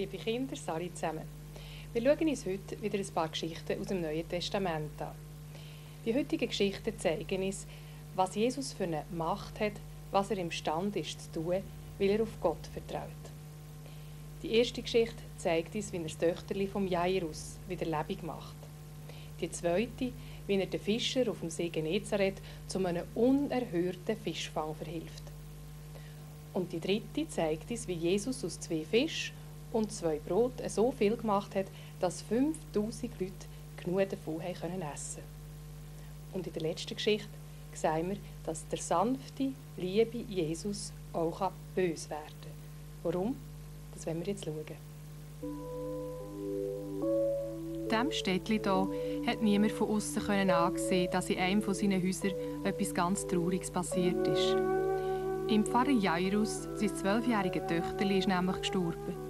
liebe Kinder, alle zusammen. Wir schauen uns heute wieder ein paar Geschichten aus dem Neuen Testament an. Die heutigen Geschichten zeigen uns, was Jesus für eine Macht hat, was er imstande ist zu tun, weil er auf Gott vertraut. Die erste Geschichte zeigt uns, wie er das Töchterli vom Jairus wieder lebendig macht. Die zweite, wie er den Fischer auf dem See Genezareth zu einem unerhörten Fischfang verhilft. Und die dritte zeigt uns, wie Jesus aus 2 Fischen und 2 Brot so viel gemacht hat, dass 5000 Leute genug davon essen können. Und in der letzten Geschichte sehen wir, dass der sanfte, liebe Jesus auch böse werden kann. Warum? Das wollen wir jetzt schauen. Diesem Städtchen hier hat niemand von außen ansehen, dass in einem seiner Häuser etwas ganz Trauriges passiert ist. Im Pfarrer Jairus, sein 12-jähriges Töchterli, ist nämlich gestorben.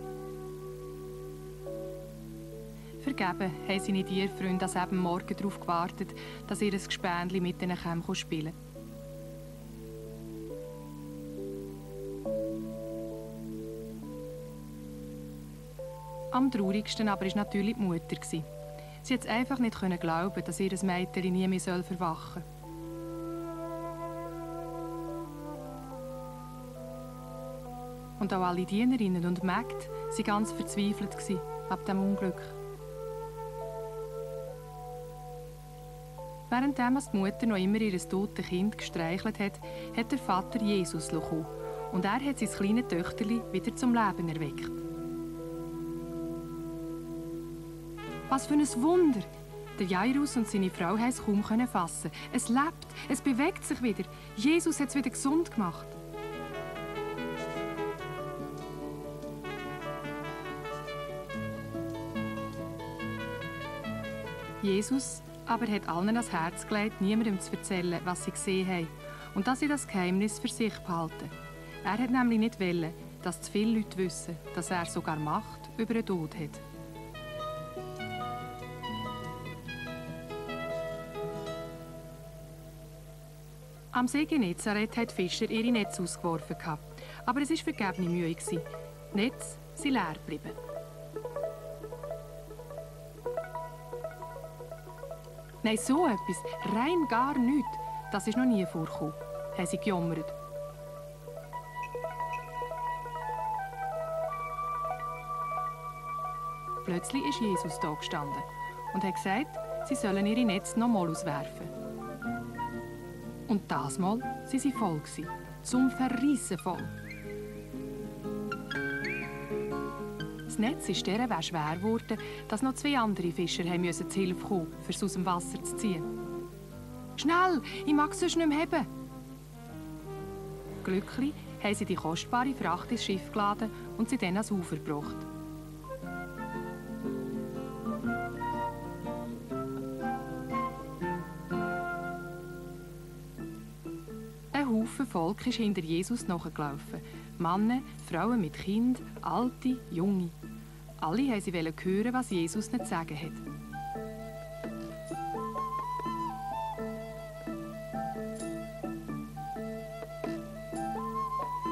Vergeben haben seine Tierfreunde an diesem Morgen darauf gewartet, dass ihr Gespänli mit ihnen spielen kann. Am traurigsten aber war natürlich die Mutter. Sie konnte es einfach nicht glauben, dass ihr Mädchen nie mehr verwachen soll. Und auch alle Dienerinnen und Mägde waren ganz verzweifelt ab diesem Unglück. Währenddem die Mutter noch immer ihr totes Kind gestreichelt hat, hat der Vater Jesus gekommen. Und er hat sein kleines Töchterli wieder zum Leben erweckt. Was für ein Wunder! Der Jairus und seine Frau konnten es kaum fassen. Es lebt, es bewegt sich wieder. Jesus hat es wieder gesund gemacht. Jesus aber hat allen ans Herz gelegt, niemandem zu erzählen, was sie gesehen haben und dass sie das Geheimnis für sich behalten. Er hat nämlich nicht wollen, dass zu viele Leute wissen, dass er sogar Macht über den Tod hat. Am See Genezareth hat Fischer ihre Netze ausgeworfen. Aber es war vergebene Mühe. Die Netze sind leer geblieben. Nein, so etwas, rein gar nichts, das ist noch nie vorgekommen, haben sie gejammert. Plötzlich ist Jesus da gestanden und hat gesagt, sie sollen ihre Netze noch mal auswerfen. Und das Mal waren sie voll, zum Verreissen voll. Das Netz ist derart schwer geworden, dass noch 2 andere Fischer zu Hilfe kommen, um es aus dem Wasser zu ziehen. «Schnell, ich mag es sonst nicht mehr heben!» Glücklich haben sie die kostbare Fracht ins Schiff geladen und sie dann ans Ufer gebracht. Ein Haufen Volk ist hinter Jesus nachgelaufen. Männer, Frauen mit Kind, Alte, Junge. Alle wollten sie hören, was Jesus nicht zu sagen hat.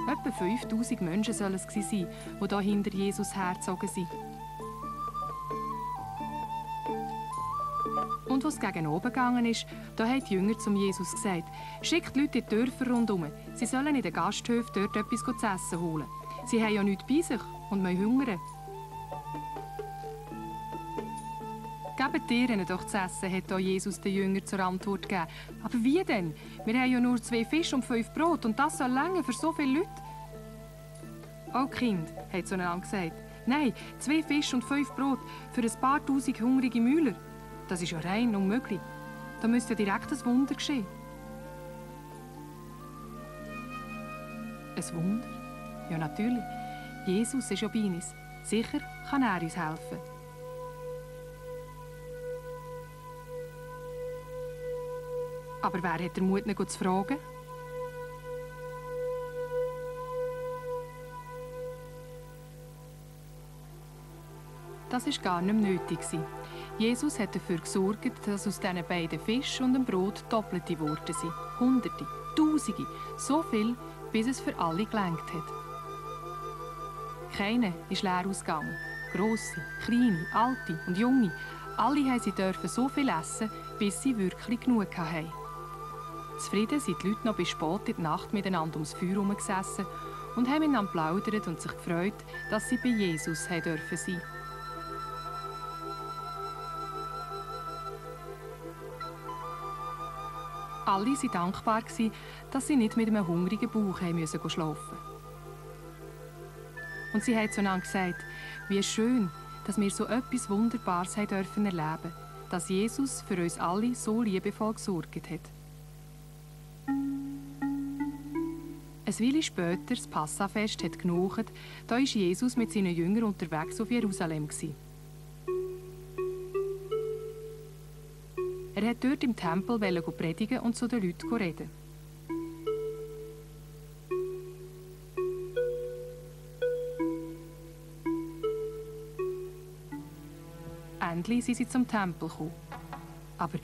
Etwa 5000 Menschen sollen es sein, die hier hinter Jesus hergezogen sind. Und als es gegen oben gegangen ist, da haben die Jünger zum Jesus gesagt, schickt die Leute in die Dörfer rundherum, sie sollen in den Gasthöfen dort etwas zu essen holen. Sie haben ja nichts bei sich und müssen hungern. Gebt ihnen doch zu essen, hat auch Jesus den Jüngern zur Antwort gegeben. Aber wie denn? Wir haben ja nur 2 Fische und 5 Brot und das soll reichen für so viele Leute. Oh Kind, hat zueinander gesagt. Nein, 2 Fische und 5 Brot für ein paar tausend hungrige Mühler. Das ist ja rein unmöglich. Da müsste ja direkt ein Wunder geschehen. Ein Wunder? Ja, natürlich. Jesus ist ja bei uns. Sicher kann er uns helfen. Aber wer hat den Mut, ihn zu fragen? Das war gar nicht nötig. Jesus hat dafür gesorgt, dass aus diesen beiden Fischen und dem Brot Doppelte geworden sind. Hunderte, Tausende, so viel, bis es für alle gelangt hat. Keiner ist leer ausgegangen. Grosse, kleine, alte und junge, alle dürfen so viel essen, bis sie wirklich genug hatten. Zufrieden sind die Leute noch bis spät in der Nacht miteinander ums Feuer herumgesessen und haben miteinander geplaudert und sich gefreut, dass sie bei Jesus sein dürfen. Alle waren dankbar, dass sie nicht mit einem hungrigen Bauch schlafen mussten. Und sie haben zueinander gesagt, wie schön, dass wir so etwas Wunderbares haben dürfen erleben, dass Jesus für uns alle so liebevoll gesorgt hat. Eine Weile später, das Passafest, hat genaucht, da war Jesus mit seinen Jüngern unterwegs auf Jerusalem. Er wollte dort im Tempel predigen und zu den Leuten reden. Endlich sind sie zum Tempel gekommen. Aber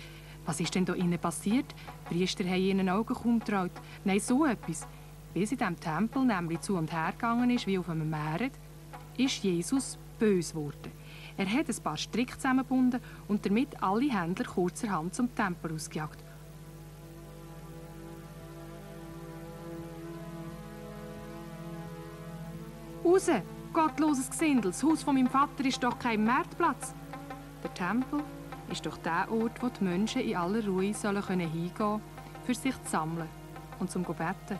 was ist denn da innen passiert? Die Priester haben ihren Augen kaum getraut. Nein, so etwas. Weil sie in diesem Tempel nämlich zu und her gegangen ist, wie auf einem Markt, ist Jesus böse geworden. Er hat ein paar Stricke zusammengebunden und damit alle Händler kurzerhand zum Tempel ausgejagt. Raus! Gottloses Gesindel! Das Haus von meinem Vater ist doch kein Marktplatz! Der Tempel ist doch der Ort, wo die Menschen in aller Ruhe hingehen können, für sich zu sammeln und zum beten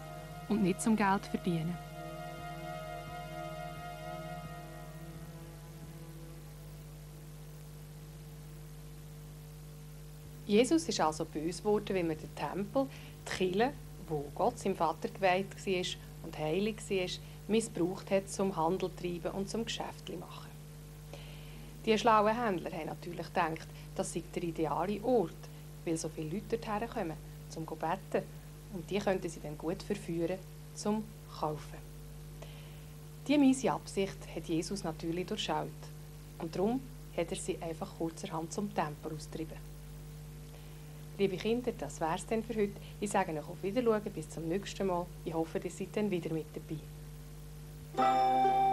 und nicht zum Geld verdienen. Jesus ist also böse geworden, weil man den Tempel, die Kirche, wo Gott seinem Vater geweiht war und heilig war, missbraucht hat, zum Handel zu treiben und zum Geschäftli machen. Die schlauen Händler haben natürlich gedacht, das sei der ideale Ort, weil so viele Leute dorthin kommen, zum beten. Und die könnten sie dann gut verführen, zum Kaufen. Diese miese Absicht hat Jesus natürlich durchschaut. Und darum hat er sie einfach kurzerhand zum Tempel austrieben. Liebe Kinder, das wäre es dann für heute. Ich sage euch auf Wiedersehen, bis zum nächsten Mal. Ich hoffe, ihr seid dann wieder mit dabei.